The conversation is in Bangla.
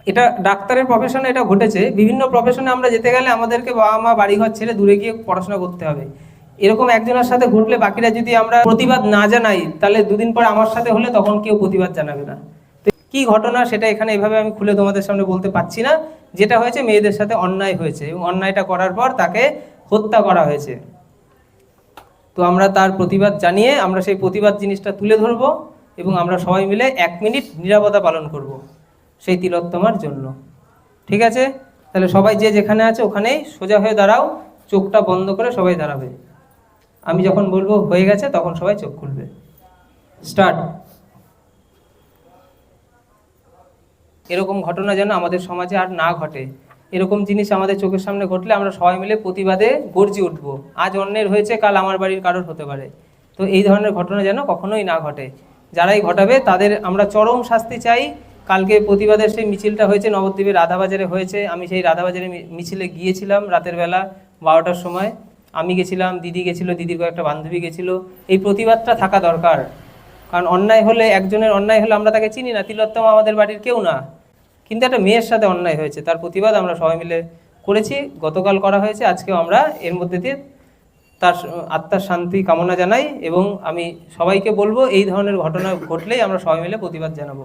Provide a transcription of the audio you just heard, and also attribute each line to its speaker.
Speaker 1: এটা ডাক্তারের প্রফেশনে এটা ঘটেছে, বিভিন্ন প্রফেশনে আমরা যেতে গেলে আমাদেরকে বাবা মা বাড়িঘর ছেড়ে দূরে গিয়ে পড়াশোনা করতে হবে। এরকম একজনের সাথে ঘটলে বাকিরা যদি আমরা প্রতিবাদ না জানাই, তাহলে দুদিন পরে আমার সাথে হলে তখন কেউ প্রতিবাদ জানাবে না। তো কি ঘটনা সেটা এখানে এভাবে আমি খুলে তোমাদের সামনে বলতে পারছি না। যেটা হয়েছে, মেয়েদের সাথে অন্যায় হয়েছে এবং অন্যায়টা করার পর তাকে হত্যা করা হয়েছে। তো আমরা তার প্রতিবাদ জানিয়ে আমরা সেই প্রতিবাদ জিনিসটা তুলে ধরবো এবং আমরা সবাই মিলে 1 মিনিট নীরবতা পালন করব সেই তিলোত্তমার জন্য। ঠিক আছে? তাহলে সবাই যে যেখানে আছে ওখানেই সোজা হয়ে দাঁড়াও, চোখটা বন্ধ করে সবাই দাঁড়াবে। আমি যখন বলবো হয়ে গেছে তখন সবাই চোখ খুলবে। স্টার্ট। এরকম ঘটনা যেন আমাদের সমাজে আর না ঘটে। এরকম জিনিস আমাদের চোখের সামনে ঘটলে আমরা সবাই মিলে প্রতিবাদে গর্জে উঠব। আজ অন্যের হয়েছে, কাল আমার বাড়ির কারোর হতে পারে। তো এই ধরনের ঘটনা যেন কখনোই না ঘটে। যারাই ঘটাবে তাদের আমরা চরম শাস্তি চাই। কালকে প্রতিবাদের সেই মিছিলটা হয়েছে নবদ্বীপের রাধাবাজারে হয়েছে। আমি সেই রাধাবাজারে মিছিলে গিয়েছিলাম রাতের বেলা 12টার সময়। আমি গেছিলাম, দিদি গেছিল, দিদির কয়েকটা বান্ধবী গেছিল। এই প্রতিবাদটা থাকা দরকার, কারণ অন্যায় হলে, একজনের অন্যায় হলে আমরা তাকে চিনি না, তিলোত্তমা আমাদের বাড়ির কেউ না, কিন্তু একটা মেয়ের সাথে অন্যায় হয়েছে, তার প্রতিবাদ আমরা সবাই মিলে করেছি। গতকাল করা হয়েছে, আজকেও আমরা এর মধ্যে দিয়ে তার আত্মার শান্তি কামনা জানাই এবং আমি সবাইকে বলবো এই ধরনের ঘটনা ঘটলেই আমরা সবাই মিলে প্রতিবাদ জানাবো।